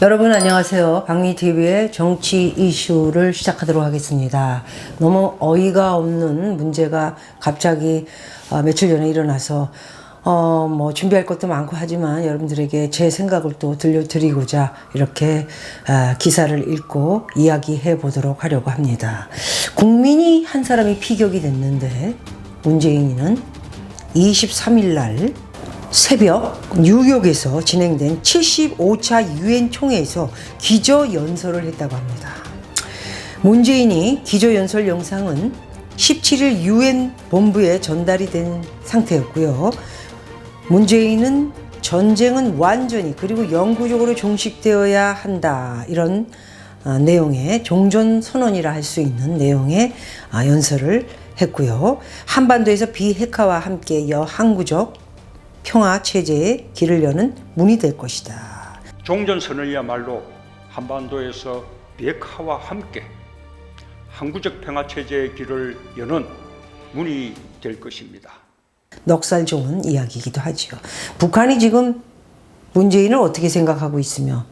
여러분 안녕하세요. 박미TV의 정치 이슈를 시작하도록 하겠습니다. 너무 어이가 없는 문제가 갑자기 며칠 전에 일어나서 준비할 것도 많고 하지만 여러분들에게 제 생각을 또 들려드리고자 이렇게 기사를 읽고 이야기해 보도록 하려고 합니다. 국민이 한 사람이 피격이 됐는데 문재인은 23일 날 새벽 뉴욕에서 진행된 75차 유엔 총회에서 기조연설을 했다고 합니다. 문재인이 기조연설 영상은 17일 유엔 본부에 전달이 된 상태였고요. 문재인은 전쟁은 완전히 그리고 영구적으로 종식되어야 한다, 이런 내용의 종전선언이라 할 수 있는 내용의 연설을 했고요. 한반도에서 비핵화와 함께 여항구적 평화 체제의 길을 여는 문이 될 것이다. 종전선언이야말로 한반도에서 비핵화와 함께 항구적 평화 체제의 길을 여는 문이 될 것입니다. 넉살 좋은 이야기이기도 하죠. 북한이 지금 문재인을 어떻게 생각하고 있으며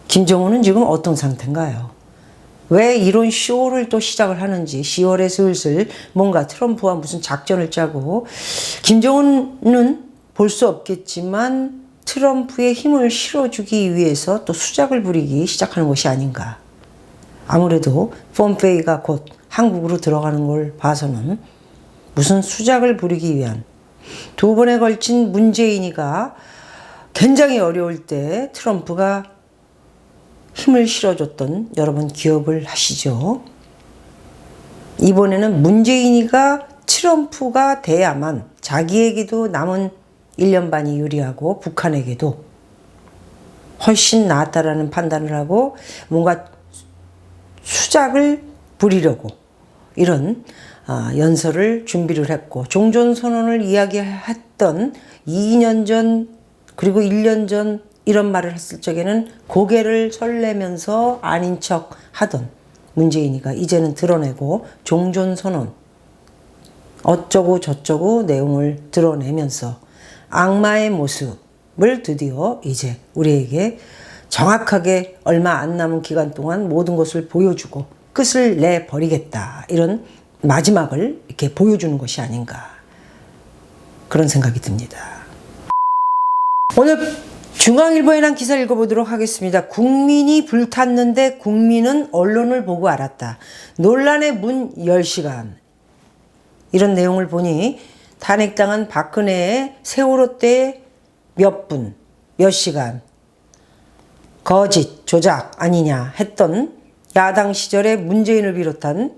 김정은은 지금 어떤 상태인가요? 왜 이런 쇼를 또 시작을 하는지 10월에 슬슬 뭔가 트럼프와 무슨 작전을 짜고, 김정은은 볼 수 없겠지만 트럼프의 힘을 실어주기 위해서 또 수작을 부리기 시작하는 것이 아닌가. 아무래도 폼페이가 곧 한국으로 들어가는 걸 봐서는 무슨 수작을 부리기 위한, 두 번에 걸친 문재인이가 굉장히 어려울 때 트럼프가 힘을 실어줬던 여러분 기억을 하시죠? 이번에는 문재인이가 트럼프가 돼야만 자기에게도 남은 1년 반이 유리하고 북한에게도 훨씬 낫다라는 판단을 하고 뭔가 수작을 부리려고 이런 연설을 준비를 했고, 종전선언을 이야기했던 2년 전 그리고 1년 전 이런 말을 했을 적에는 고개를 설레면서 아닌 척 하던 문재인이가 이제는 드러내고 종전선언 어쩌고 저쩌고 내용을 드러내면서 악마의 모습을 드디어 이제 우리에게 정확하게 얼마 안 남은 기간 동안 모든 것을 보여주고 끝을 내버리겠다, 이런 마지막을 이렇게 보여주는 것이 아닌가, 그런 생각이 듭니다. 오늘 중앙일보에 난 기사를 읽어보도록 하겠습니다. 국민이 불탔는데 국민은 언론을 보고 알았다. 논란의 문 10시간. 이런 내용을 보니 탄핵당한 박근혜의 세월호 때 몇 분, 몇 시간 거짓, 조작 아니냐 했던 야당 시절의 문재인을 비롯한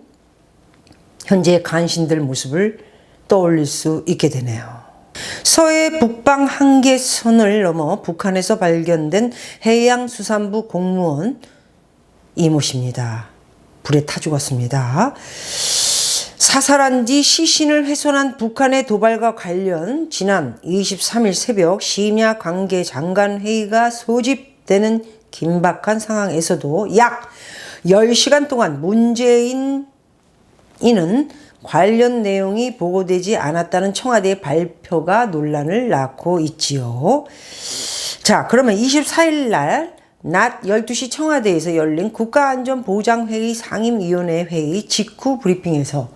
현재의 간신들 모습을 떠올릴 수 있게 되네요. 서해 북방 한계선을 넘어 북한에서 발견된 해양수산부 공무원 이모 씨입니다. 불에 타 죽었습니다. 사살한 뒤 시신을 훼손한 북한의 도발과 관련 지난 23일 새벽 심야 관계 장관 회의가 소집되는 긴박한 상황에서도 약 10시간 동안 문재인이는 관련 내용이 보고되지 않았다는 청와대의 발표가 논란을 낳고 있지요. 자, 그러면 24일 날 낮 12시 청와대에서 열린 국가안전보장회의 상임위원회 회의 직후 브리핑에서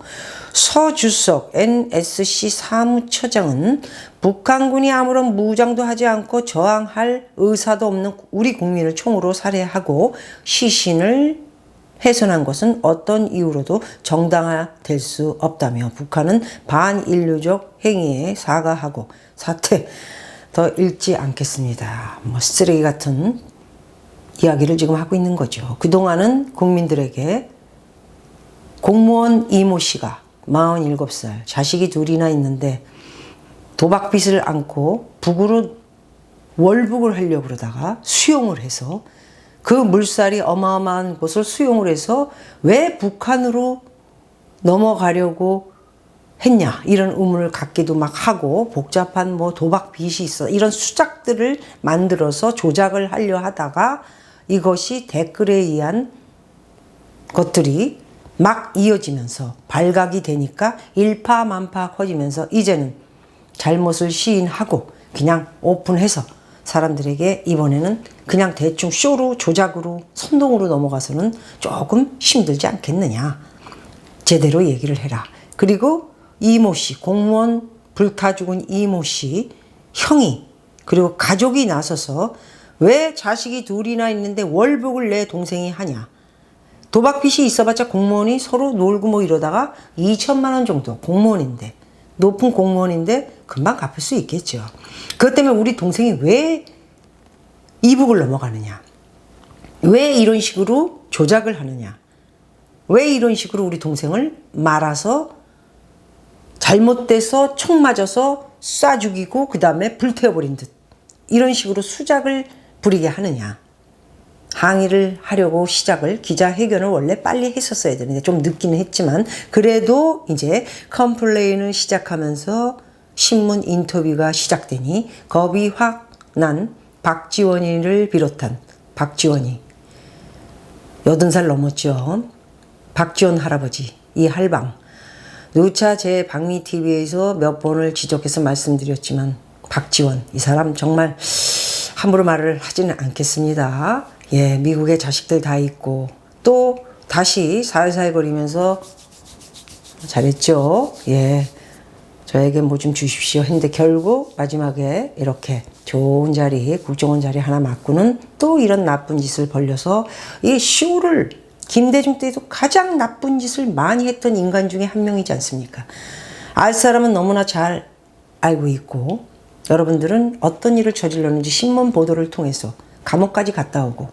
서 주석 NSC 사무처장은 북한군이 아무런 무장도 하지 않고 저항할 의사도 없는 우리 국민을 총으로 살해하고 시신을 훼손한 것은 어떤 이유로도 정당화될 수 없다며 북한은 반인류적 행위에 사과하고 사퇴, 더 읽지 않겠습니다. 쓰레기 같은 이야기를 지금 하고 있는 거죠. 그동안은 국민들에게 공무원 이모 씨가 47살, 자식이 둘이나 있는데 도박빚을 안고 북으로 월북을 하려고 그러다가 수용을 해서 그 물살이 어마어마한 곳을 수용을 해서 왜 북한으로 넘어가려고 했냐, 이런 의문을 갖기도 막 하고, 복잡한 도박 빚이 있어, 이런 수작들을 만들어서 조작을 하려 하다가 이것이 댓글에 의한 것들이 막 이어지면서 발각이 되니까 일파만파 커지면서 이제는 잘못을 시인하고 그냥 오픈해서 사람들에게 이번에는 그냥 대충 쇼로 조작으로 선동으로 넘어가서는 조금 힘들지 않겠느냐. 제대로 얘기를 해라. 그리고 이모 씨, 공무원 불타 죽은 이모 씨 형이 그리고 가족이 나서서 왜 자식이 둘이나 있는데 월북을 내 동생이 하냐. 도박빚이 있어봤자 공무원이 서로 놀고 뭐 이러다가 2천만 원 정도 공무원인데 높은 공무원인데 금방 갚을 수 있겠죠. 그것 때문에 우리 동생이 왜 이북을 넘어가느냐. 왜 이런 식으로 조작을 하느냐. 왜 이런 식으로 우리 동생을 말아서 잘못돼서 총 맞아서 쏴 죽이고 그 다음에 불태워버린 듯 이런 식으로 수작을 부리게 하느냐. 항의를 하려고 시작을 기자회견을 원래 빨리 했었어야 되는데 좀 늦기는 했지만 그래도 이제 컴플레인을 시작하면서 신문 인터뷰가 시작되니 겁이 확 난 박지원이를 비롯한 박지원이 80살 넘었죠. 박지원 할아버지 이 할방 누차 제 박미TV에서 몇 번을 지적해서 말씀드렸지만 박지원 이 사람 정말 함부로 말을 하지는 않겠습니다. 예, 미국에 자식들 다 있고 또 다시 살살 거리면서 잘했죠. 예, 저에게 뭐 좀 주십시오 했는데 결국 마지막에 이렇게 좋은 자리 국정원 자리 하나 맡고는 또 이런 나쁜 짓을 벌려서 이 쇼를 김대중 때도 가장 나쁜 짓을 많이 했던 인간 중에 한 명이지 않습니까? 알 사람은 너무나 잘 알고 있고 여러분들은 어떤 일을 저질렀는지 신문 보도를 통해서 감옥까지 갔다 오고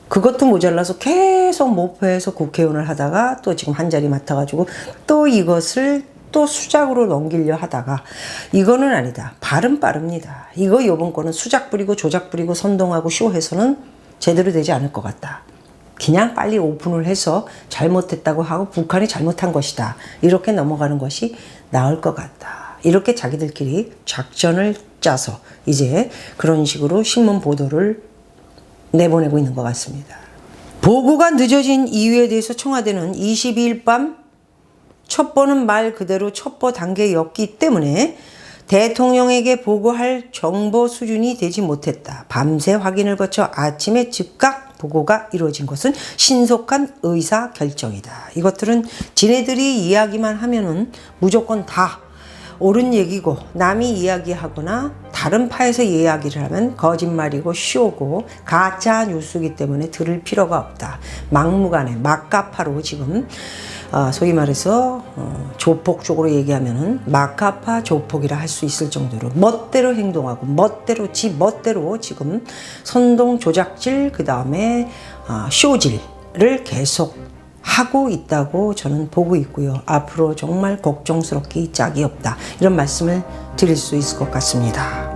그것도 모자라서 계속 모포해서 국회의원을 하다가 또 지금 한 자리 맡아가지고 또 이것을 또 수작으로 넘기려 하다가 이거는 아니다. 발은 빠릅니다. 이거 요번 거는 수작 부리고 조작 부리고 선동하고 쇼해서는 제대로 되지 않을 것 같다. 그냥 빨리 오픈을 해서 잘못했다고 하고 북한이 잘못한 것이다. 이렇게 넘어가는 것이 나을 것 같다. 이렇게 자기들끼리 작전을 짜서 이제 그런 식으로 신문 보도를 내보내고 있는 것 같습니다. 보고가 늦어진 이유에 대해서 청와대는 22일 밤 첩보는 말 그대로 첩보 단계였기 때문에 대통령에게 보고할 정보 수준이 되지 못했다. 밤새 확인을 거쳐 아침에 즉각 보고가 이루어진 것은 신속한 의사 결정이다. 이것들은 지네들이 이야기만 하면은 무조건 다 옳은 얘기고 남이 이야기하거나 다른 파에서 이야기를 하면 거짓말이고 쇼고 가짜 뉴스이기 때문에 들을 필요가 없다. 막무가내 막가파로 지금 소위 말해서 조폭 쪽으로 얘기하면은 막가파 조폭이라 할 수 있을 정도로 멋대로 행동하고 멋대로 지 멋대로 지금 선동 조작질 그 다음에 쇼질을 계속 하고 있다고 저는 보고 있고요. 앞으로 정말 걱정스럽기 짝이 없다. 이런 말씀을 드릴 수 있을 것 같습니다.